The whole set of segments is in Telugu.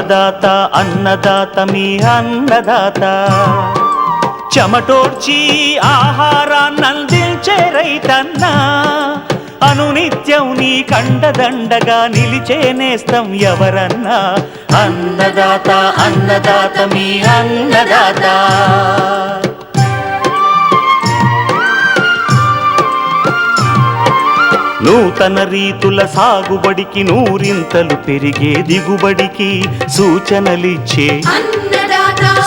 అన్నదాత అన్నదాత మీ అన్నదాత చెమటోడ్చి ఆహారాన్నందించే రైతన్న అనునిత్యం నీ కండదండగా నిలిచే నేస్తం ఎవరన్నా అన్నదాత అన్నదాత మీ అన్నదాత. నూతన రీతుల సాగుబడికి నూరింతలు పెరిగే దిగుబడికి సూచనలిచ్చే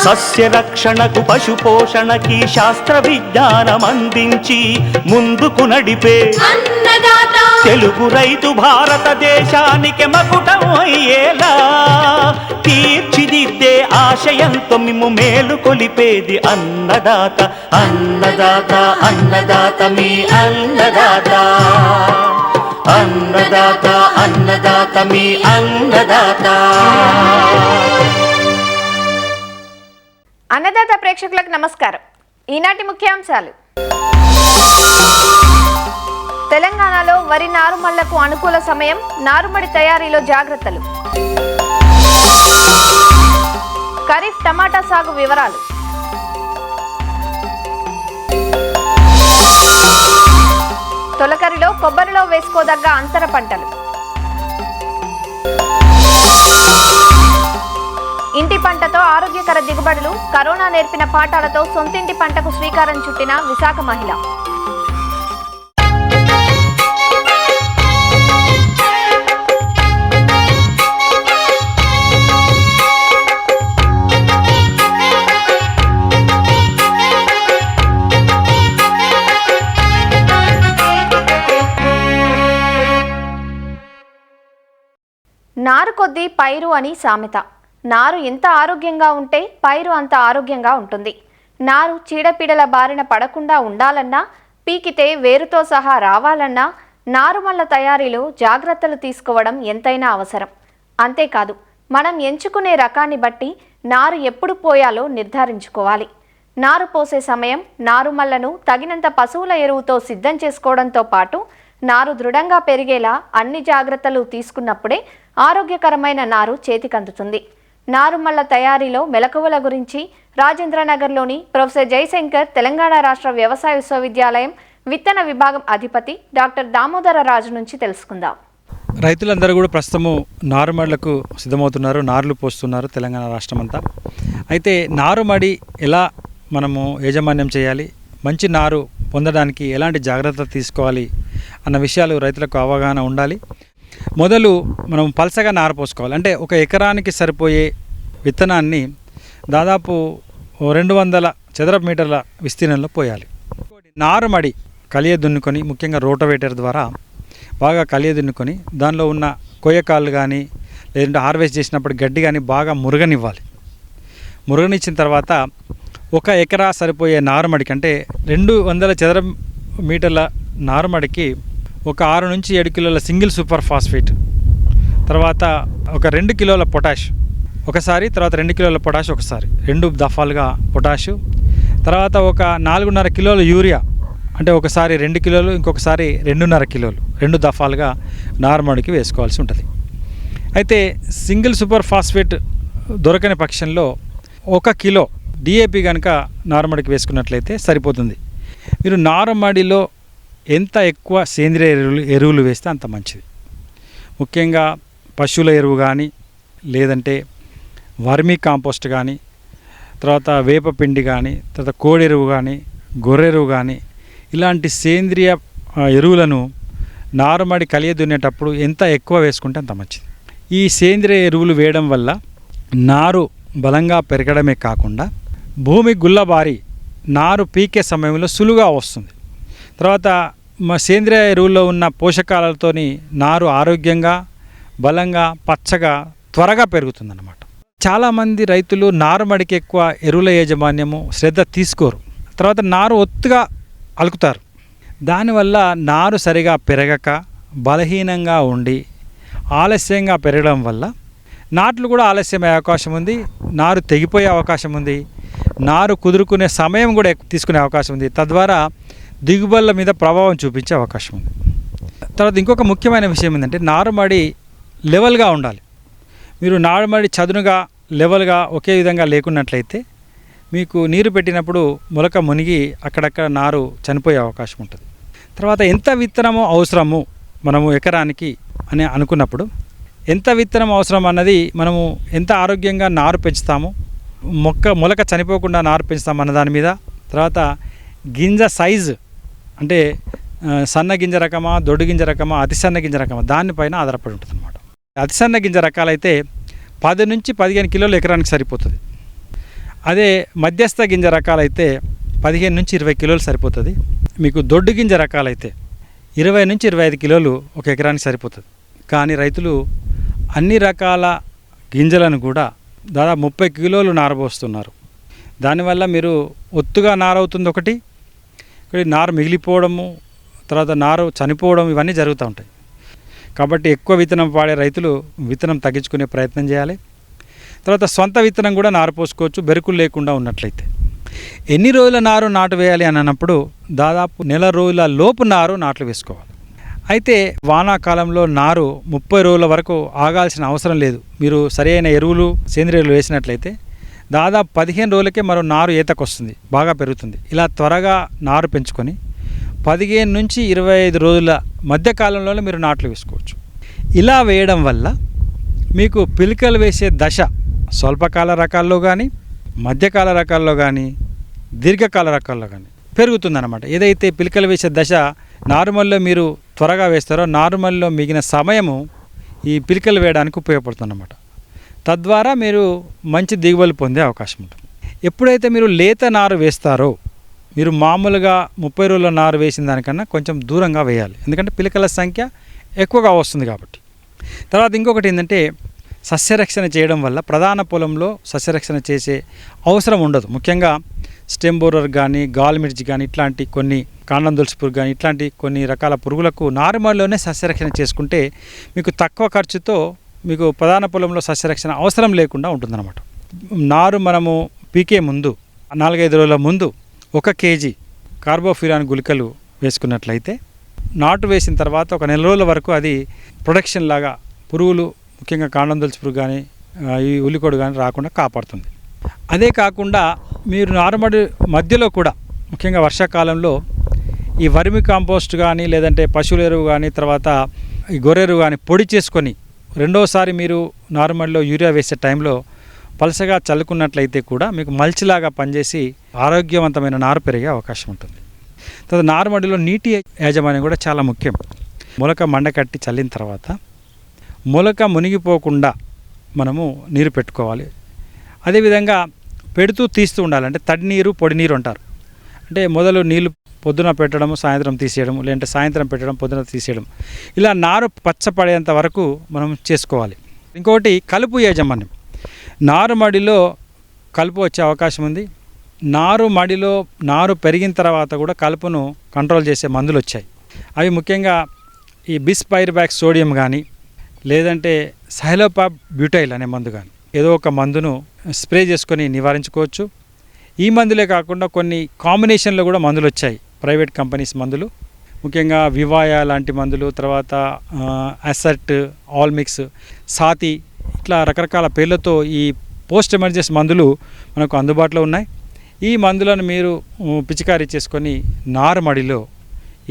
సస్య రక్షణకు పశు పోషణకి శాస్త్ర విజ్ఞానం అందించి ముందుకు నడిపే తెలుగు రైతు భారతదేశానికి మకుటం అయ్యేలా తీర్చిదిద్దే ఆశయంతో మిమ్ము మేలు కొలిపేది అన్నదాత అన్నదాత అన్నదాత మీ అన్నదాత అన్నదాత అన్నదాత మీ అన్నదాత. అన్నదాత ప్రేక్షకులకు నమస్కారం. ఈనాటి ముఖ్యాంశాలు: తెలంగాణలో వరి నారుమళ్లకు అనుకూల సమయం, నారుమడి తయారీలో జాగ్రత్తలు. ఖరీఫ్ టమాటా సాగు వివరాలు. తొలకరిలో కొబ్బరిలో వేసుకోదగ్గ అంతర పంటలు. ఇంటి పంటతో ఆరోగ్యకర దిగుబడులు, కరోనా నేర్పిన పాఠాలతో సొంతింటి పంటకు శ్రీకారం చుట్టిన విశాఖ మహిళ. నారు కొద్దీ పైరు అని సామెత. నారు ఎంత ఆరోగ్యంగా ఉంటే పైరు అంత ఆరోగ్యంగా ఉంటుంది. నారు చీడపీడల బారిన పడకుండా ఉండాలన్నా, పీకితే వేరుతో సహా రావాలన్నా నారుమళ్ల తయారీలో జాగ్రత్తలు తీసుకోవడం ఎంతైనా అవసరం. అంతేకాదు, మనం ఎంచుకునే రకాన్ని బట్టి నారు ఎప్పుడు పోయాలో నిర్ధారించుకోవాలి. నారు పోసే సమయం నారుమళ్లను తగినంత పశువుల ఎరువుతో సిద్ధం చేసుకోవడంతో పాటు నారు దృఢంగా పెరిగేలా అన్ని జాగ్రత్తలు తీసుకున్నప్పుడే ఆరోగ్యకరమైన నారు చేతికందుతుంది. నారుమళ్ల తయారీలో మెలకువల గురించి రాజేంద్రనగర్లోని ప్రొఫెసర్ జయశంకర్ తెలంగాణ రాష్ట్ర వ్యవసాయ విశ్వవిద్యాలయం విత్తన విభాగం అధిపతి డాక్టర్ దామోదర రాజు నుంచి తెలుసుకుందాం. రైతులందరూ కూడా ప్రస్తుతము నారుమడులకు సిద్ధమవుతున్నారు, నారులు పోస్తున్నారు తెలంగాణ రాష్ట్రం అంతా. అయితే నారుమడి ఎలా మనము యాజమాన్యం చేయాలి, మంచి నారు పొందడానికి ఎలాంటి జాగ్రత్తలు తీసుకోవాలి అన్న విషయాలు రైతులకు అవగాహన ఉండాలి. మొదలు మనం పలసగా నారు పోసుకోవాలి. అంటే ఒక ఎకరానికి సరిపోయే విత్తనాన్ని దాదాపు 200 చదరపు మీటర్ల విస్తీర్ణంలో పోయాలి. నారుమడి కలియ దున్నుకొని, ముఖ్యంగా రోటవేటర్ ద్వారా బాగా కలియ దున్నుకొని దానిలో ఉన్న కొయ్యకాళ్ళు కానీ లేదంటే హార్వెస్ట్ చేసినప్పుడు గడ్డి కానీ బాగా మురగనివ్వాలి. మురగనిచ్చిన తర్వాత ఒక ఎకరా సరిపోయే నారుమడికి, అంటే 200 చదరపు మీటర్ల నారుమడికి ఒక 6 నుంచి 7 కిలోల సింగిల్ సూపర్ ఫాస్ఫేట్, తర్వాత ఒక 2 కిలోల పొటాష్ ఒకసారి, తర్వాత 2 కిలోల పొటాష్ ఒకసారి, 2 దఫాలుగా పొటాషు, తర్వాత ఒక 4.5 కిలోల యూరియా, అంటే ఒకసారి 2 కిలోలు ఇంకొకసారి 2.5 కిలోలు, 2 దఫాలుగా నారుమడికి వేసుకోవాల్సి ఉంటుంది. అయితే సింగిల్ సూపర్ ఫాస్ఫేట్ దొరకని పక్షంలో 1 కిలో డిఏపి కనుక నారుమడికి వేసుకున్నట్లయితే సరిపోతుంది. మీరు నారుమడిలో ఎంత ఎక్కువ సేంద్రియ ఎరువులు వేస్తే అంత మంచిది. ముఖ్యంగా పశువుల ఎరువు కానీ, లేదంటే వర్మీ కాంపోస్ట్ కానీ, తర్వాత వేపపిండి కానీ, తర్వాత కోడెరువు కానీ, గొర్రెరువు కానీ, ఇలాంటి సేంద్రియ ఎరువులను నారుమడి కలియ దున్నేటప్పుడు ఎంత ఎక్కువ వేసుకుంటే అంత మంచిది. ఈ సేంద్రియ ఎరువులు వేయడం వల్ల నారు బలంగా పెరగడమే కాకుండా భూమి గుల్లబారి నారు పీకే సమయంలో సులువుగా వస్తుంది. తర్వాత సేంద్రియ ఎరువుల్లో ఉన్న పోషకాలతోని నారు ఆరోగ్యంగా, బలంగా, పచ్చగా, త్వరగా పెరుగుతుందన్నమాట. చాలామంది రైతులు నారుమడికి ఎక్కువ ఎరువుల యాజమాన్యము శ్రద్ధ తీసుకోరు. తర్వాత నారు ఒత్తుగా అలుకుతారు. దానివల్ల నారు సరిగా పెరగక బలహీనంగా ఉండి ఆలస్యంగా పెరగడం వల్ల నాట్లు కూడా ఆలస్యమయ్యే అవకాశం ఉంది, నారు తెగిపోయే అవకాశం ఉంది, నారు కుదురుకునే సమయం కూడా తీసుకునే అవకాశం ఉంది. తద్వారా దిగుబడుల మీద ప్రభావం చూపించే అవకాశం ఉంది. తర్వాత ఇంకొక ముఖ్యమైన విషయం ఏంటంటే నారుమడి లెవెల్గా ఉండాలి. మీరు నారుమడి చదునుగా లెవెల్గా ఒకే విధంగా లేకున్నట్లయితే మీకు నీరు పెట్టినప్పుడు మొలక మునిగి అక్కడక్కడ నారు చనిపోయే అవకాశం ఉంటుంది. తర్వాత ఎంత విత్తనము అవసరము మనము ఎకరానికి అని అనుకున్నప్పుడు ఎంత విత్తనం అవసరం అన్నది మనము ఎంత ఆరోగ్యంగా నారు పెంచుతాము, మొలక చనిపోకుండా నారు పెంచుతాము అన్న దాని మీద, తర్వాత గింజ సైజు అంటే సన్న గింజ రకమా, దొడ్డు గింజ రకమా, అతి సన్న గింజ రకమా దానిపైన ఆధారపడి ఉంటుంది అన్నమాట. అతి సన్న గింజ రకాలైతే 10 నుంచి 15 కిలోలు ఎకరానికి సరిపోతుంది. అదే మధ్యస్థ గింజ రకాలైతే 15 నుంచి 20 కిలోలు సరిపోతుంది. మీకు దొడ్డు గింజ రకాలైతే 20 నుంచి 25 కిలోలు ఒక ఎకరానికి సరిపోతుంది. కానీ రైతులు అన్ని రకాల గింజలను కూడా దాదాపు 30 కిలోలు నారబోస్తున్నారు. దానివల్ల మీరు ఒత్తుగా నారవుతుంది ఒకటి, నారు మిగిలిపోవడము, తర్వాత నారు చనిపోవడం ఇవన్నీ జరుగుతూ ఉంటాయి. కాబట్టి ఎక్కువ విత్తనం వాడే రైతులు విత్తనం తగ్గించుకునే ప్రయత్నం చేయాలి. తర్వాత సొంత విత్తనం కూడా నారు పోసుకోవచ్చు బెరుకులు లేకుండా ఉన్నట్లయితే. ఎన్ని రోజుల నారు నాటు వేయాలి అని అన్నప్పుడు దాదాపు నెల రోజుల లోపు నారు నాట్లు వేసుకోవాలి. అయితే వానాకాలంలో నారు 30 రోజుల వరకు ఆగాల్సిన అవసరం లేదు. మీరు సరైన ఎరువులు, సేంద్రియ ఎరువులు వేసినట్లయితే దాదాపు 15 రోజులకే మరో నారు ఈతకొస్తుంది, బాగా పెరుగుతుంది. ఇలా త్వరగా నారు పెంచుకొని 15 నుంచి 25 రోజుల మధ్య కాలంలోనే మీరు నాట్లు వేసుకోవచ్చు. ఇలా వేయడం వల్ల మీకు పిలకలు వేసే దశ స్వల్పకాల రకాల్లో కానీ, మధ్యకాల రకాల్లో కానీ, దీర్ఘకాల రకాల్లో కానీ పెరుగుతుందన్నమాట. ఏదైతే పిలకలు వేసే దశ నార్మల్లో మీరు త్వరగా వేస్తారో నార్మల్లో మిగిలిన సమయము ఈ పిలకలు వేయడానికి ఉపయోగపడుతుందన్నమాట. తద్వారా మీరు మంచి దిగుబడులు పొందే అవకాశం ఉంటుంది. ఎప్పుడైతే మీరు లేత నారు వేస్తారో మీరు మామూలుగా 30 రోజుల నారు వేసిన దానికన్నా కొంచెం దూరంగా వేయాలి, ఎందుకంటే పిలకల సంఖ్య ఎక్కువగా వస్తుంది కాబట్టి. తర్వాత ఇంకొకటి ఏంటంటే సస్యరక్షణ చేయడం వల్ల ప్రధాన పొలంలో సస్యరక్షణ చేసే అవసరం ఉండదు. ముఖ్యంగా స్టెమ్ బోరర్ కానీ, గాల్మిర్చి కానీ, ఇట్లాంటి కొన్ని కాండం దులుసు పురుగు కానీ ఇట్లాంటి కొన్ని రకాల పురుగులకు నార్మల్లోనే సస్యరక్షణ చేసుకుంటే మీకు తక్కువ ఖర్చుతో మీకు ప్రధాన పొలంలో సస్యరక్షణ అవసరం లేకుండా ఉంటుందన్నమాట. నారు మనము పీకే ముందు 4-5 రోజుల ముందు 1 కేజీ కార్బోఫ్యూరాన్ గుళికలు వేసుకున్నట్లయితే నాటు వేసిన తర్వాత ఒక నెల రోజుల వరకు అది ప్రొటెక్షన్ లాగా పురుగులు, ముఖ్యంగా కాండం దులుసు పురుగు కానీ, ఈ ఉల్లికోడు కానీ రాకుండా కాపాడుతుంది. అదే కాకుండా మీరు నారుమడి మధ్యలో కూడా ముఖ్యంగా వర్షాకాలంలో ఈ వర్మి కాంపోస్ట్ కానీ, లేదంటే పశువుల ఎరువు కానీ, తర్వాత ఈ గొర్రెరువు కానీ పొడి చేసుకొని రెండోసారి మీరు నారుమడిలో యూరియా వేసే టైంలో పలసగా చల్లుకున్నట్లయితే కూడా మీకు మల్చిలాగా పనిచేసి ఆరోగ్యవంతమైన నారు పెరిగే అవకాశం ఉంటుంది. తర్వాత నారుమడిలో నీటి యాజమాన్యం కూడా చాలా ముఖ్యం. మొలక మండకట్టి చల్లిన తర్వాత మొలక మునిగిపోకుండా మనము నీరు పెట్టుకోవాలి. అదేవిధంగా పెడుతూ తీస్తూ ఉండాలి. అంటే తడి నీరు, పొడి నీరు అంటారు. అంటే మొదలు నీళ్లు పొద్దున పెట్టడం, సాయంత్రం తీసేయడం, లేదంటే సాయంత్రం పెట్టడం, పొద్దున తీసేయడం, ఇలా నారు పచ్చపడేంత వరకు మనం చేసుకోవాలి. ఇంకొకటి కలుపు యాజమాన్యం. నారుమడిలో కలుపు వచ్చే అవకాశం ఉంది. నారుమడిలో నారు పెరిగిన తర్వాత కూడా కలుపును కంట్రోల్ చేసే మందులు వచ్చాయి. అవి ముఖ్యంగా ఈ బిస్పైర్బ్యాక్ సోడియం కానీ, లేదంటే సైలోపాప్ బ్యూటైల్ అనే మందు కానీ ఏదో ఒక మందును స్ప్రే చేసుకొని నివారించుకోవచ్చు. ఈ మందులే కాకుండా కొన్ని కాంబినేషన్లో కూడా మందులు వచ్చాయి, ప్రైవేట్ కంపెనీస్ మందులు, ముఖ్యంగా వివాయా లాంటి మందులు, తర్వాత అసర్ట్, ఆల్మిక్స్, సాతి, ఇట్లా రకరకాల పేర్లతో ఈ పోస్ట్ ఎమర్జెన్సీ మందులు మనకు అందుబాటులో ఉన్నాయి. ఈ మందులను మీరు పిచికారీ చేసుకొని నారుమడిలో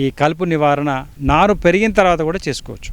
ఈ కలుపు నివారణ నారు పెరిగిన తర్వాత కూడా చేసుకోవచ్చు.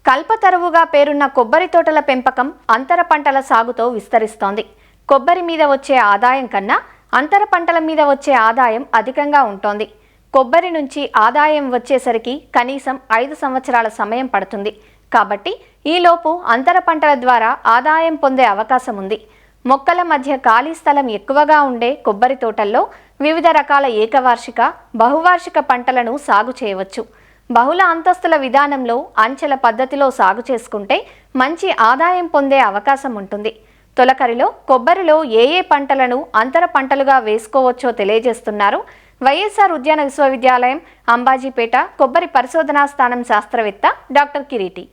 కల్పతరువుగా పేరున్న కొబ్బరి తోటల పెంపకం అంతర పంటల సాగుతో విస్తరిస్తోంది. కొబ్బరి మీద వచ్చే ఆదాయం కన్నా అంతర పంటల మీద వచ్చే ఆదాయం అధికంగా ఉంటోంది. కొబ్బరి నుంచి ఆదాయం వచ్చేసరికి కనీసం 5 సంవత్సరాల సమయం పడుతుంది. కాబట్టి ఈలోపు అంతర పంటల ద్వారా ఆదాయం పొందే అవకాశం ఉంది. మొక్కల మధ్య ఖాళీ స్థలం ఎక్కువగా ఉండే కొబ్బరి తోటల్లో వివిధ రకాల ఏకవార్షిక, బహువార్షిక పంటలను సాగు చేయవచ్చు. బహుళ అంతస్తుల విధానంలో అంచెల పద్ధతిలో సాగు చేసుకుంటే మంచి ఆదాయం పొందే అవకాశం ఉంటుంది. తొలకరిలో కొబ్బరిలో ఏ ఏ పంటలను అంతర పంటలుగా వేసుకోవచ్చో తెలియజేస్తున్నారు వైఎస్ఆర్ ఉద్యాన విశ్వవిద్యాలయం అంబాజీపేట కొబ్బరి పరిశోధనా స్థానం శాస్త్రవేత్త డాక్టర్ కిరీటి.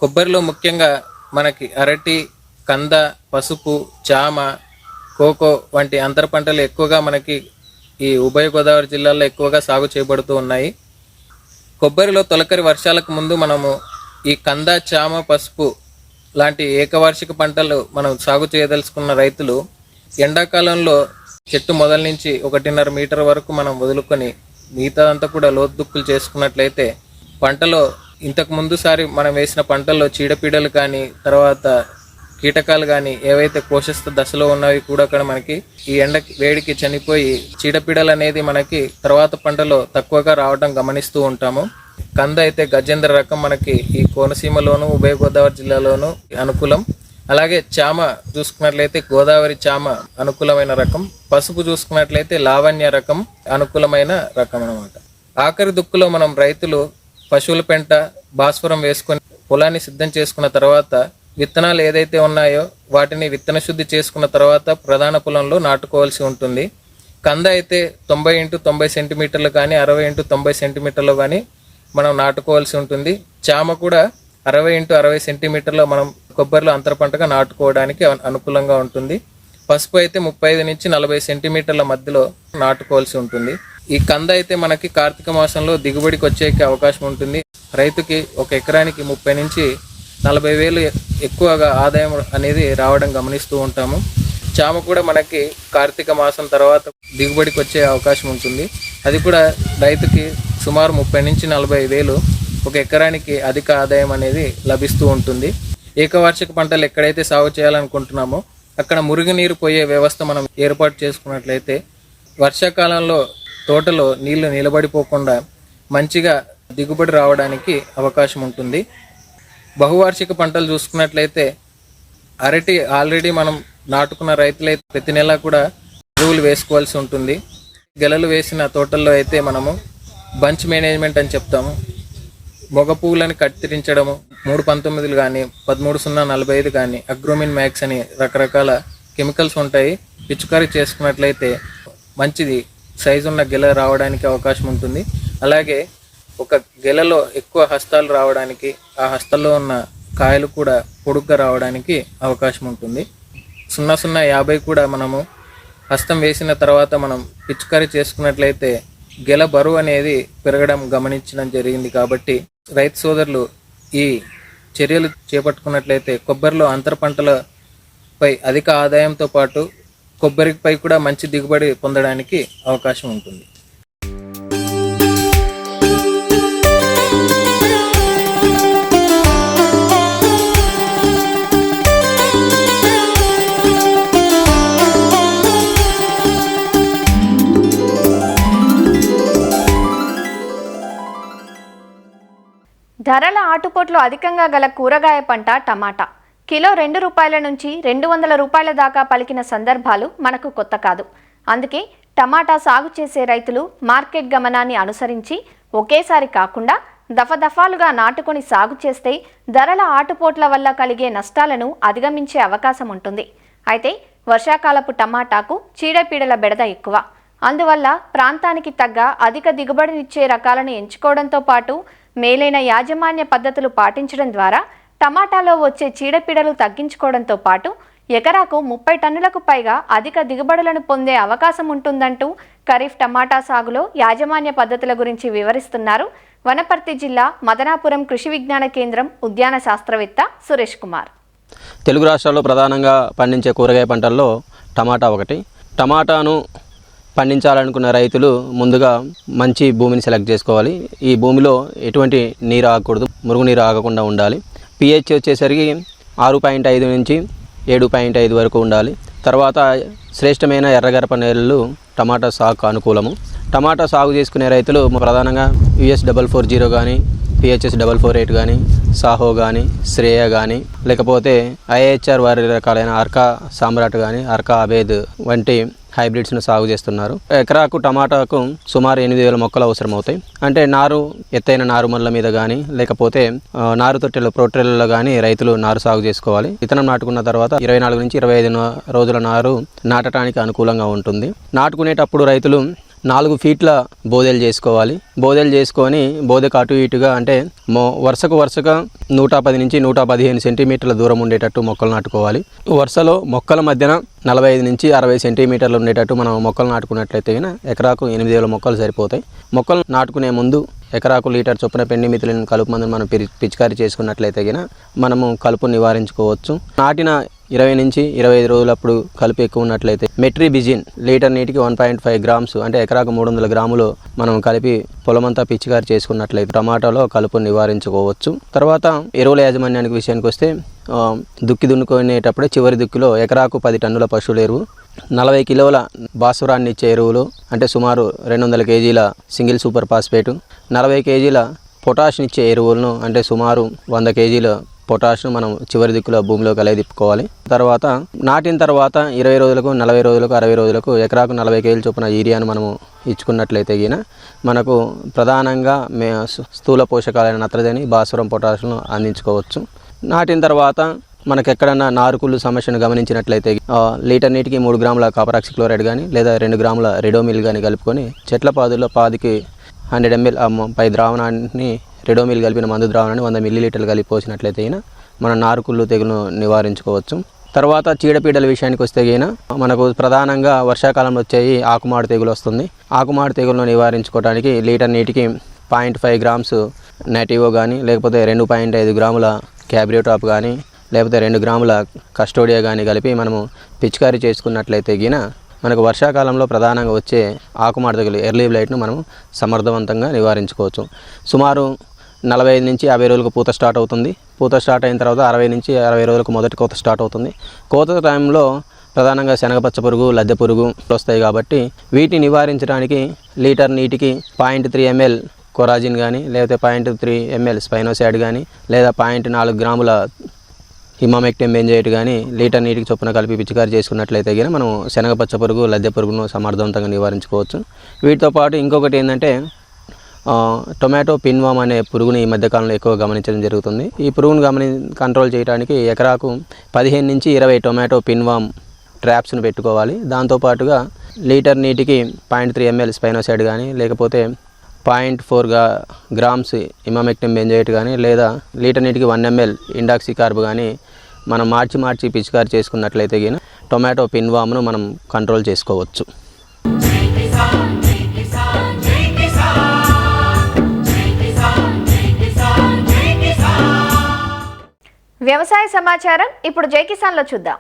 కొబ్బరిలో ముఖ్యంగా మనకి అరటి, కంద, పసుపు, జామ, కోకో వంటి అంతర పంటలు ఎక్కువగా మనకి ఈ ఉభయ గోదావరి జిల్లాల్లో ఎక్కువగా సాగు చేయబడుతూ ఉన్నాయి. కొబ్బరిలో తొలకరి వర్షాలకు ముందు మనము ఈ కంద, చామ, పసుపు లాంటి ఏకవార్షిక పంటలు మనం సాగు చేయదలుచుకున్న రైతులు ఎండాకాలంలో చెట్టు మొదల నుంచి 1.5 మీటర్ వరకు మనం వదులుకొని మిగతాదంతా కూడా లోతుదుక్కులు చేసుకున్నట్లయితే పంటలో ఇంతకు ముందుసారి మనం వేసిన పంటల్లో చీడపీడలు కానీ తర్వాత కీటకాలు కానీ ఏవైతే కోశస్థ దశలో ఉన్నవి కూడా అక్కడ మనకి ఈ ఎండ వేడికి చనిపోయి చీడపీడలు అనేది మనకి తర్వాత పంటలో తక్కువగా రావడం గమనిస్తూ ఉంటాము. కంద అయితే గజేంద్ర రకం మనకి ఈ కోనసీమలోను ఉభయ గోదావరి జిల్లాలోను అనుకూలం. అలాగే చామ చూసుకున్నట్లయితే గోదావరి చామ అనుకూలమైన రకం. పసుపు చూసుకున్నట్లయితే లావణ్య రకం అనుకూలమైన రకం అన్నమాట. ఆఖరి దుక్కులో మనం రైతులు పశువుల పెంట, భాస్వరం వేసుకొని పొలాన్ని సిద్ధం చేసుకున్న తర్వాత విత్తనాలు ఏదైతే ఉన్నాయో వాటిని విత్తన శుద్ధి చేసుకున్న తర్వాత ప్రధాన పొలంలో నాటుకోవాల్సి ఉంటుంది. కంద అయితే 90x90 సెంటీమీటర్లు కానీ 60x90 సెంటీమీటర్లు కానీ మనం నాటుకోవాల్సి ఉంటుంది. చామ కూడా 60x60 సెంటీమీటర్లో మనం కొబ్బరిలో అంతర పంటగా నాటుకోవడానికి అనుకూలంగా ఉంటుంది. పసుపు అయితే 35 నుంచి 40 సెంటీమీటర్ల మధ్యలో నాటుకోవాల్సి ఉంటుంది. ఈ కంద అయితే మనకి కార్తీక మాసంలో దిగుబడికి వచ్చేకి అవకాశం ఉంటుంది. రైతుకి ఒక ఎకరానికి 30 నుంచి 40 వేలు ఎక్కువగా ఆదాయం అనేది రావడం గమనిస్తూ ఉంటాము. చామ కూడా మనకి కార్తీక మాసం తర్వాత దిగుబడికి వచ్చే అవకాశం ఉంటుంది. అది కూడా రైతుకి సుమారు 30 నుంచి 40 వేలు ఒక ఎకరానికి అధిక ఆదాయం అనేది లభిస్తూ ఉంటుంది. ఏకవార్షిక పంటలు ఎక్కడైతే సాగు చేయాలనుకుంటున్నామో అక్కడ మురుగునీరు పోయే వ్యవస్థ మనం ఏర్పాటు చేసుకున్నట్లయితే వర్షాకాలంలో తోటలో నీళ్లు నిలబడిపోకుండా మంచిగా దిగుబడి రావడానికి అవకాశం ఉంటుంది. బహువార్షిక పంటలు చూసుకున్నట్లయితే అరటి ఆల్రెడీ మనం నాటుకున్న రైతులైతే ప్రతి నెల కూడా ఎరువులు వేసుకోవాల్సి ఉంటుంది. గెలలు వేసిన తోటల్లో అయితే మనము బంచ్ మేనేజ్మెంట్ అని చెప్తాము. మొగ పువ్వులను కత్తిరించడము 319 కానీ 13-0-45 కానీ అగ్రోమిన్ మ్యాక్స్ అని రకరకాల కెమికల్స్ ఉంటాయి. పిచికారీ చేసుకున్నట్లయితే మంచిది సైజు ఉన్న గెల రావడానికి అవకాశం ఉంటుంది. అలాగే ఒక గెలలో ఎక్కువ హస్తాలు రావడానికి, ఆ హస్తాల్లో ఉన్న కాయలు కూడా పొడుగ్గా రావడానికి అవకాశం ఉంటుంది. 0-0-50 కూడా మనము హస్తం వేసిన తర్వాత మనం పిచికారీ చేసుకున్నట్లయితే గెల బరువు అనేది పెరగడం గమనించడం జరిగింది. కాబట్టి రైతు సోదరులు ఈ చర్యలు చేపట్టుకున్నట్లయితే కొబ్బరిలో అంతర పంటలపై అధిక ఆదాయంతో పాటు కొబ్బరిపై కూడా మంచి దిగుబడి పొందడానికి అవకాశం ఉంటుంది. ధరల ఆటుపోట్లు అధికంగా గల కూరగాయ పంట టమాటా. కిలో ₹2 నుంచి ₹200 దాకా పలికిన సందర్భాలు మనకు కొత్త కాదు. అందుకే టమాటా సాగు చేసే రైతులు మార్కెట్ గమనాన్ని అనుసరించి ఒకేసారి కాకుండా దఫదఫాలుగా నాటుకొని సాగు చేస్తే ధరల ఆటుపోట్ల వల్ల కలిగే నష్టాలను అధిగమించే అవకాశం ఉంటుంది. అయితే వర్షాకాలపు టమాటాకు చీడపీడల బెడద ఎక్కువ. అందువల్ల ప్రాంతానికి తగ్గ అధిక దిగుబడినిచ్చే రకాలను ఎంచుకోవడంతో పాటు మేలైన యాజమాన్య పద్ధతులు పాటించడం ద్వారా టమాటాలో వచ్చే చీడపీడలు తగ్గించుకోవడంతో పాటు ఎకరాకు 30 టన్నులకు పైగా అధిక దిగుబడులను పొందే అవకాశం ఉంటుందంటూ ఖరీఫ్ టమాటా సాగులో యాజమాన్య పద్ధతుల గురించి వివరిస్తున్నారు వనపర్తి జిల్లా మదనాపురం కృషి విజ్ఞాన కేంద్రం ఉద్యాన శాస్త్రవేత్త సురేష్ కుమార్. తెలుగు రాష్ట్రాల్లో ప్రధానంగా పండించే కూరగాయ పంటల్లో టమాటా ఒకటి. టమాటాను పండించాలనుకున్న రైతులు ముందుగా మంచి భూమిని సెలెక్ట్ చేసుకోవాలి. ఈ భూమిలో ఎటువంటి నీరు ఆగకూడదు, మురుగునీరు ఆగకుండా ఉండాలి. pH వచ్చేసరికి 6.5 నుంచి 7.5 వరకు ఉండాలి. తర్వాత శ్రేష్టమైన ఎర్రగరప నేలలు టమాటా సాగు అనుకూలము. టమాటా సాగు చేసుకునే రైతులు ప్రధానంగా US 440 కానీ PHS 448 కానీ సాహో కానీ శ్రేయ కానీ లేకపోతే IHR వారి రకాలైన అర్కా సామ్రాట్ కానీ అర్కా అబేద్ వంటి హైబ్రిడ్స్ను సాగు చేస్తున్నారు. ఎకరాకు టమాటాకు సుమారు 8,000 మొక్కలు అవసరం అవుతాయి. అంటే నారు ఎత్తైన నారుమల్ల మీద కానీ లేకపోతే నారు తొట్టెలు ప్రోట్రెల్లో కానీ రైతులు నారు సాగు చేసుకోవాలి. విత్తనం నాటుకున్న తర్వాత 24 నుంచి 25 రోజుల నారు నాటడానికి అనుకూలంగా ఉంటుంది. నాటుకునేటప్పుడు రైతులు 4 ఫీట్ల బోదెలు చేసుకోవాలి. బోదెలు చేసుకొని బోదెకు అటు ఇటుగా అంటే వరుసగా 110 నుంచి 115 సెంటీమీటర్ల దూరం ఉండేటట్టు మొక్కలు నాటుకోవాలి. వరుసలో మొక్కల మధ్యన 45 నుంచి 60 సెంటీమీటర్లు ఉండేటట్టు మనం మొక్కలు నాటుకున్నట్లయితే ఎకరాకు 8,000 మొక్కలు సరిపోతాయి. మొక్కలు నాటుకునే ముందు ఎకరాకు లీటర్ చొప్పున పెండిమిథిలిన్ కలుపు మందును మనం పిచికారీ చేసుకున్నట్లయితే మనము కలుపు నివారించుకోవచ్చు. నాటిన 20 నుంచి 25 రోజులప్పుడు కలుపు ఎక్కువ ఉన్నట్లయితే మెట్రిబిజిన్ లీటర్ నీటికి 1.5 గ్రామ్స్ అంటే ఎకరాకు 300 గ్రాములు మనం కలిపి పొలమంతా పిచికారీ చేసుకున్నట్లయితే టమాటాలో కలుపు నివారించుకోవచ్చు. తర్వాత ఎరువుల యాజమాన్యానికి విషయానికి వస్తే దుక్కి దున్నుకునేటప్పుడే చివరి దుక్కిలో ఎకరాకు 10 టన్నుల పశువుల ఎరువు, 40 కిలోల భాస్వరాన్ని ఇచ్చే ఎరువులు అంటే సుమారు 200 కేజీల సింగిల్ సూపర్ ఫాస్ఫేటు, 40 కేజీల పొటాషియం ఇచ్చే ఎరువులను అంటే సుమారు 100 కేజీల పొటాషియం మనం చివరి దిక్కులో భూమిలో తిప్పుకోవాలి. తర్వాత నాటిన తర్వాత 20 రోజులకు 40 రోజులకు 60 రోజులకు ఎకరాకు 40 కేజీల చొప్పున యూరియాను మనము ఇచ్చుకున్నట్లయితే మనకు ప్రధానంగా స్థూల పోషకాలైన నత్రజని, భాస్వరం, పొటాషియం అందించుకోవచ్చు. నాటిన తర్వాత మనకు ఎక్కడన్నా నారుకుళ్ళు సమస్యను గమనించినట్లయితే లీటర్ నీటికి 3 గ్రాముల కాపర్ ఆక్సిక్లోరైడ్ కానీ లేదా 2 గ్రాముల రెడోమిల్ కానీ కలుపుకొని చెట్ల పాదుల్లో పాదికి 100 ml పై ద్రావణాన్ని రెడోమిల్ కలిపిన మందు ద్రావణాన్ని 100 మిల్లీలీటర్లు కలిపి పోసినట్లయితే మన నారుకుళ్ళు తెగులను నివారించుకోవచ్చు. తర్వాత చీడపీడల విషయానికి వస్తే మనకు ప్రధానంగా వర్షాకాలంలో వచ్చేవి ఆకుమాడు తెగులు వస్తుంది. ఆకుమాడు తెగులను నివారించుకోవడానికి లీటర్ నీటికి 0.5 గ్రామ్స్ నాటివో కానీ లేకపోతే 2.5 గ్రాముల క్యాబ్రియోటాప్ కానీ లేకపోతే 2 గ్రాముల కస్టోడియా కానీ కలిపి మనము పిచికారీ చేసుకున్నట్లయితే మనకు వర్షాకాలంలో ప్రధానంగా వచ్చే ఆకుమాడు తెగులు ఎర్లీ బ్లైట్ను మనం సమర్థవంతంగా నివారించుకోవచ్చు. సుమారు 45 నుంచి 50 రోజులకు పూత స్టార్ట్ అవుతుంది. పూత స్టార్ట్ అయిన తర్వాత 60 నుంచి 60 రోజులకు మొదటి కోత స్టార్ట్ అవుతుంది. కోత టైంలో ప్రధానంగా శనగపచ్చ పురుగు, లద్దె పురుగు వస్తాయి కాబట్టి వీటిని నివారించడానికి లీటర్ నీటికి 0.3 ml కొరాజిన్ కానీ లేకపోతే 0.3 ml స్పైనోసాడ్ కానీ లేదా 0.4 గ్రాముల ఇమామెక్టిన్ బెంజోయేట్ కానీ లీటర్ నీటికి చొప్పున కలిపి పిచికారీ చేసుకున్నట్లయితే మనం శనగపచ్చ పురుగు, లద్దె పురుగును సమర్థవంతంగా నివారించుకోవచ్చు. వీటితో పాటు ఇంకొకటి ఏంటంటే టొమాటో పిన్వామ్ అనే పురుగుని ఈ మధ్యకాలంలో ఎక్కువ గమనించడం జరుగుతుంది. ఈ పురుగును కంట్రోల్ చేయడానికి ఎకరాకు 15 నుంచి 20 టొమాటో పిన్వామ్ ట్రాప్స్ను పెట్టుకోవాలి. దాంతోపాటుగా లీటర్ నీటికి 0.3 ml స్పైనోసైడ్ కానీ లేకపోతే 0.4 గ్రామ్స్ ఇమామెక్టిన్ బెంజోయేట్ కానీ లేదా లీటర్ నీటికి 1 ml ఇండాక్సికార్బ్ కానీ మనం మార్చి పిచికారీ చేసుకున్నట్లయితే టొమాటో పిన్వామ్ను మనం కంట్రోల్ చేసుకోవచ్చు. వ్యవసాయ సమాచారం ఇప్పుడు జై కిసాన్లో చూద్దాం.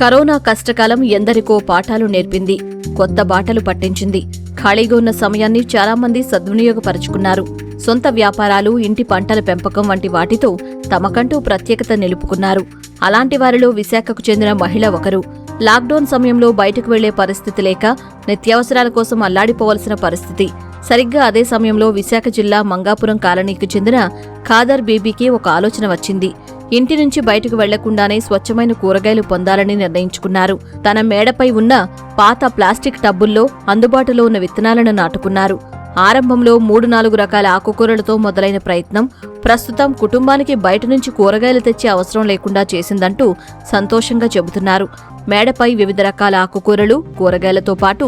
కరోనా కష్టకాలం ఎందరికో పాఠాలు నేర్పింది, కొత్త బాటలు పట్టించింది. ఖాళీగా ఉన్న సమయాన్ని చాలా మంది సద్వినియోగపరుచుకున్నారు. సొంత వ్యాపారాలు, ఇంటి పంటల పెంపకం వంటి వాటితో తమకంటూ ప్రత్యేకత నిలుపుకున్నారు. అలాంటి వారిలో విశాఖకు చెందిన మహిళ ఒకరు. లాక్డౌన్ సమయంలో బయటకు వెళ్లే పరిస్థితి లేక నిత్యావసరాల కోసం అల్లాడిపోవలసిన పరిస్థితి. సరిగ్గా అదే సమయంలో విశాఖ జిల్లా మంగాపురం కాలనీకి చెందిన ఖాదర్ బీబీకి ఒక ఆలోచన వచ్చింది. ఇంటి నుంచి బయటకు వెళ్లకుండానే స్వచ్ఛమైన కూరగాయలు పొందాలని నిర్ణయించుకున్నారు. తన మేడపై ఉన్న పాత ప్లాస్టిక్ టబ్బుల్లో అందుబాటులో ఉన్న విత్తనాలను నాటుకున్నారు. ఆరంభంలో 3-4 రకాల ఆకుకూరలతో మొదలైన ప్రయత్నం ప్రస్తుతం కుటుంబానికి బయట నుంచి కూరగాయలు తెచ్చే అవసరం లేకుండా చేసిందంటూ సంతోషంగా చెబుతున్నారు. మేడపై వివిధ రకాల ఆకుకూరలు, కూరగాయలతో పాటు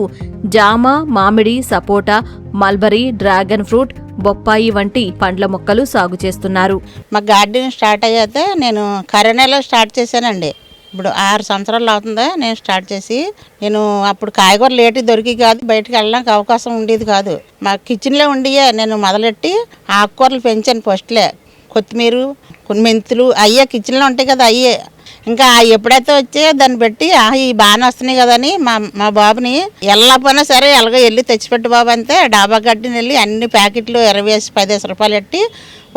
జామ, మామిడి, సపోటా, మల్బరీ, డ్రాగన్ ఫ్రూట్, బొప్పాయి వంటి పండ్ల మొక్కలు సాగు చేస్తున్నారు. మా గార్డెన్ స్టార్ట్ అయ్యాక నేను కరోనాలో స్టార్ట్ చేశానండి. ఇప్పుడు 6 సంవత్సరాలు అవుతుందా నేను స్టార్ట్ చేసి. నేను అప్పుడు కాయగూరలు లేటు దొరికి కాదు, బయటకు వెళ్ళడానికి అవకాశం ఉండేది కాదు. మా కిచెన్లో ఉండియే నేను మొదలెట్టి ఆకుకూరలు పెంచాను. ఫస్ట్లే కొత్తిమీర, కొన్ని మెంతులు అయ్యే కిచెన్లో ఉంటాయి కదా, అయ్యే ఇంకా ఎప్పుడైతే వచ్చే దాన్ని బట్టి ఈ బాగానే వస్తున్నాయి కదా అని మా బాబుని వెళ్ళకపోయినా సరే ఎలాగో వెళ్ళి తెచ్చిపెట్టు బాబు అంతే. డాబా గడ్డిని వెళ్ళి అన్ని ప్యాకెట్లు 20-15 రూపాయలు ఎట్టి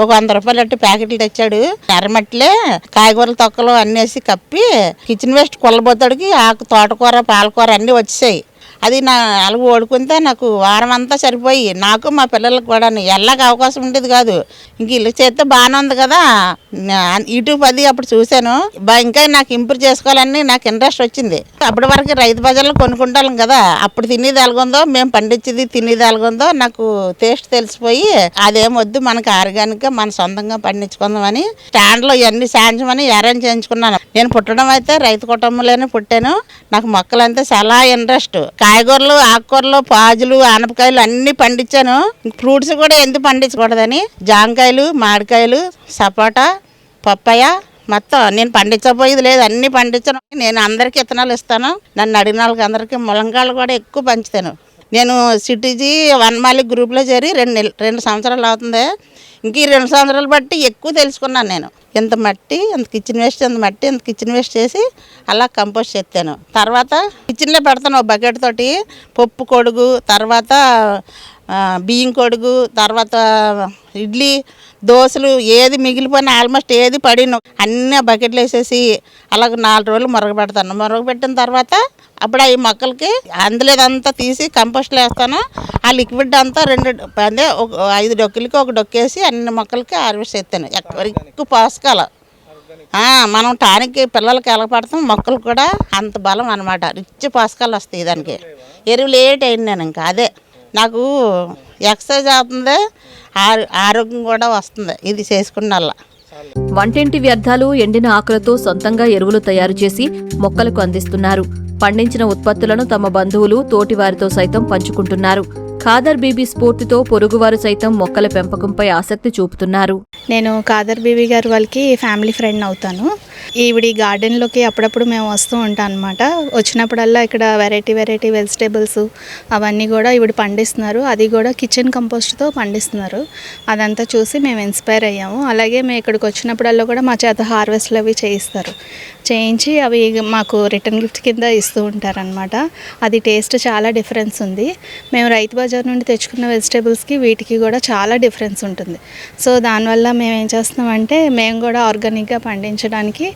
ఒక 100 రూపాయలు ఎట్టి ప్యాకెట్లు తెచ్చాడు. ఎర్రమట్టిలే కాయగూరల తొక్కలు అన్నీ వేసి కప్పి కిచెన్ వేస్ట్ కొల్లబోతాడికి ఆకు తోటకూర, పాలకూర అన్నీ వచ్చేసాయి. అది నా అలా ఓడుకుంటే నాకు వారం అంతా సరిపోయి నాకు మా పిల్లలకు కూడా వెళ్ళక అవకాశం ఉండేది కాదు. ఇంక ఇల్లు చేస్తే బాగానే ఉంది కదా, యూట్యూబ్ అది అప్పుడు చూశాను. ఇంకా నాకు ఇంప్రూవ్ చేసుకోవాలని నాకు ఇంట్రెస్ట్ వచ్చింది. అప్పటి వరకు రైతు బజార్లో కొనుక్కుంటాం కదా, అప్పుడు తినేది ఎలాగుందో మేము పండించేది తినేది ఎలాగుందో నాకు టేస్ట్ తెలిసిపోయి అదేమొద్దు మనకు ఆర్గానిక్గా మన సొంతంగా పండించుకుందామని స్టాండ్లో ఇవన్నీ సాంచమని అరేంజ్ చేయించుకున్నాను. నేను పుట్టడం అయితే రైతు కుటుంబంలోనే పుట్టాను. నాకు మొక్కలంటే చాలా ఇంట్రెస్ట్. కాయగూరలు, ఆకుకూరలు, పాజులు, ఆనపకాయలు అన్నీ పండించాను. ఫ్రూట్స్ కూడా ఎందుకు పండించకూడదని జాంకాయలు, మామిడికాయలు, సపోటా, పప్పాయ మొత్తం నేను పండించబోయేది లేదు, అన్నీ పండించాను. నేను అందరికీ విత్తనాలు ఇస్తాను. నన్ను అడిగిన వాళ్ళకి అందరికీ ములంకాయలు కూడా ఎక్కువ పంచుతాను. నేను సిటీజీ వనమాలి గ్రూప్లో చేరి 2 సంవత్సరాలు అవుతుంది. ఇంక ఈ 2 సంవత్సరాలు బట్టి ఎక్కువ తెలుసుకున్నాను. నేను ఎంత మట్టి, ఎంత కిచెన్ వేస్ట్, ఎంత మట్టి, ఎంత కిచెన్ వేస్ట్ చేసి అలా కంపోస్ట్ చేస్తాను. తర్వాత కిచెన్లో పెడతాను. ఒక బకెట్ తోటి పప్పు కొడుగు, తర్వాత బియ్యం కొడుగు, తర్వాత ఇడ్లీ, దోశలు ఏది మిగిలిపోయినా ఆల్మోస్ట్ ఏది పడిన అన్నీ బకెట్లు వేసేసి అలాగ 4 రోజులు మరగబెడతాను. మరగబెట్టిన తర్వాత అప్పుడు ఈ మొక్కలకి అందులోదంతా తీసి కంపోస్ట్లో వేస్తాను. ఆ లిక్విడ్ అంతా 5 డొక్కులకి ఒక డొక్కేసి అన్ని మొక్కలకి హార్వెస్ట్ చేస్తాను. ఎక్కువ పోషకాలు మనం టానిక్ పిల్లలకి ఎలా పడతాం, మొక్కలు కూడా అంత బలం అనమాట. రిచ్ పోషకాలు వస్తాయి దానికి. ఎరువు లేట్ అయింది. నేను ఇంకా అదే నాకు ఎక్సర్సైజ్ అవుతుంది, ఆరోగ్యం కూడా వస్తుంది ఇది చేసుకున్నల్లా. వంటింటి వ్యర్థాలు, ఎండిన ఆకులతో సొంతంగా ఎరువులు తయారు చేసి మొక్కలకు అందిస్తున్నారు. పండించిన ఉత్పత్తులను తమ బంధువులు, తోటివారితో సైతం పంచుకుంటున్నారు. ఖాదర్ బీబీ స్ఫూర్తితో పొరుగువారు సైతం మొక్కల పెంపకంపై ఆసక్తి చూపుతున్నారు. నేను ఖాదర్ బీబీ గారు వాళ్ళకి ఫ్యామిలీ ఫ్రెండ్ అవుతాను. ఈవిడి గార్డెన్లోకి అప్పుడప్పుడు మేము వస్తూ ఉంటాం అనమాట. వచ్చినప్పుడల్లా ఇక్కడ వెరైటీ వెజిటేబుల్స్ అవన్నీ కూడా ఈవిడ పండిస్తున్నారు. అది కూడా కిచెన్ కంపోస్ట్తో పండిస్తున్నారు. అదంతా చూసి మేము ఇన్స్పైర్ అయ్యాము. అలాగే మేము ఇక్కడికి వచ్చినప్పుడల్లా కూడా మా చేత హార్వెస్ట్లు అవి చేయించి అవి మాకు రిటర్న్ గిఫ్ట్ కింద ఇస్తూ ఉంటారనమాట. అది టేస్ట్ చాలా డిఫరెన్స్ ఉంది. మేము రైతు బజార్ నుండి తెచ్చుకున్న వెజిటేబుల్స్కి వీటికి కూడా చాలా డిఫరెన్స్ ఉంటుంది. సో దానివల్ల మేము ఏం చేస్తున్నామంటే మేము కూడా ఆర్గానిక్గా పండించడానికి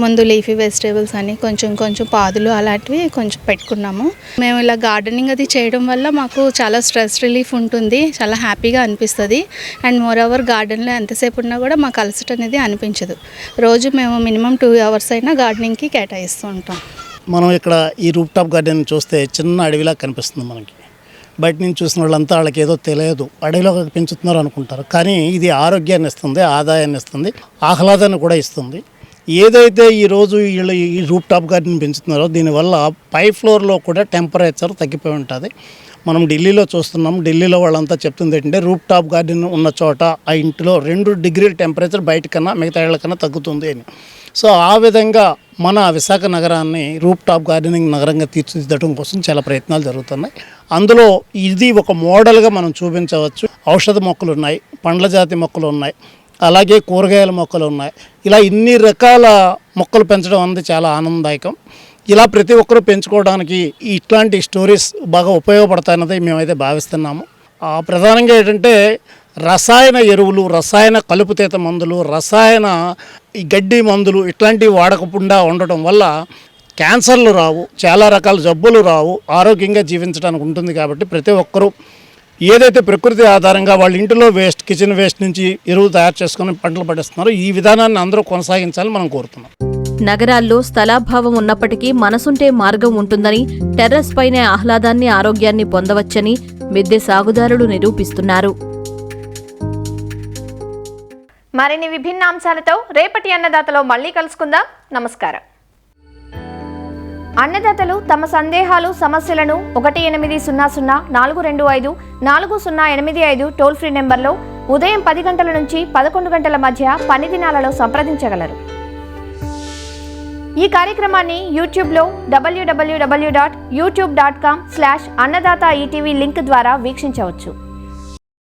ముందు లీఫీ వెజిటేబుల్స్ అని కొంచెం పాదులు అలాంటివి కొంచెం పెట్టుకున్నాము. మేము ఇలా గార్డెనింగ్ అది చేయడం వల్ల మాకు చాలా స్ట్రెస్ రిలీఫ్ ఉంటుంది, చాలా హ్యాపీగా అనిపిస్తుంది. అండ్ మోర్ ఓవర్ గార్డెన్లో ఎంతసేపు ఉన్నా కూడా మాకు అలసట అనేది అనిపించదు. రోజు మేము మినిమం 2 hours అయినా గార్డెనింగ్కి కేటాయిస్తూ ఉంటాం. మనం ఇక్కడ ఈ రూఫ్ టాప్ గార్డెన్ చూస్తే చిన్న అడవిలా కనిపిస్తుంది. మనకి బయట నుంచి చూసిన వాళ్ళంతా వాళ్ళకి ఏదో తెలియదు, అడవిలో పెంచుతున్నారు అనుకుంటారు. కానీ ఇది ఆరోగ్యాన్ని ఇస్తుంది, ఆదాయాన్ని ఇస్తుంది, ఆహ్లాదాన్ని కూడా ఇస్తుంది. ఏదైతే ఈరోజు వీళ్ళు ఈ రూఫ్ టాప్ గార్డెన్ పెంచుతున్నారో దీనివల్ల పై ఫ్లోర్లో కూడా టెంపరేచర్ తగ్గిపోయి ఉంటుంది. మనం ఢిల్లీలో చూస్తున్నాం. ఢిల్లీలో వాళ్ళంతా చెప్తుంది ఏంటంటే రూఫ్ టాప్ గార్డెన్ ఉన్న చోట ఆ ఇంటిలో 2 degrees టెంపరేచర్ బయటకన్నా మిగతా ఇళ్ళకన్నా తగ్గుతుంది అని. సో ఆ విధంగా మన విశాఖ నగరాన్ని రూఫ్ టాప్ గార్డెనింగ్ నగరంగా తీర్చిదిద్దడం కోసం చాలా ప్రయత్నాలు జరుగుతున్నాయి. అందులో ఇది ఒక మోడల్గా మనం చూపించవచ్చు. ఔషధ మొక్కలు ఉన్నాయి, పండ్ల జాతి మొక్కలు ఉన్నాయి, అలాగే కూరగాయల మొక్కలు ఉన్నాయి. ఇలా ఇన్ని రకాల మొక్కలు పెంచడం అనేది చాలా ఆనందదాయకం. ఇలా ప్రతి ఒక్కరూ పెంచుకోవడానికి ఇట్లాంటి స్టోరీస్ బాగా ఉపయోగపడతాయన్నది మేమైతే భావిస్తున్నాము. ప్రధానంగా ఏంటంటే రసాయన ఎరువులు, రసాయన కలుపుతీత మందులు, రసాయన ఈ గడ్డి మందులు ఇట్లాంటివి వాడకుండా ఉండటం వల్ల క్యాన్సర్లు రావు, చాలా రకాల జబ్బులు రావు, ఆరోగ్యంగా జీవించడానికి ఉంటుంది. కాబట్టి ప్రతి ఒక్కరూ ఏదైతే ప్రకృతి ఆధారంగా వాళ్ళ ఇంటిలో వేస్ట్, కిచెన్ వేస్ట్ నుంచి ఎరువులు తయారు చేసుకుని పంటలు పండిస్తున్నారో ఈ విధానాన్ని అందరూ కొనసాగించాలని మనం కోరుతున్నాం. నగరాల్లో స్థలాభావం ఉన్నప్పటికీ మనసుంటే మార్గం ఉంటుందని, టెర్రస్ పైనే ఆహ్లాదాన్ని, ఆరోగ్యాన్ని పొందవచ్చని మిద్దె సాగుదారులు నిరూపిస్తున్నారు. మరిన్ని విభిన్న అంశాలతో రేపటి అన్నదాతలో మళ్ళీ కలుసుకుందాం. నమస్కారం. అన్నదాతలు తమ సందేహాలు, సమస్యలను 1800-425-4085 టోల్ ఫ్రీ నెంబర్లో ఉదయం 10 గంటల నుంచి 11 గంటల మధ్య పని దినాలలో సంప్రదించగలరు. ఈ కార్యక్రమాన్ని యూట్యూబ్లో www.youtube.com/annadaata ETV లింక్ ద్వారా వీక్షించవచ్చు.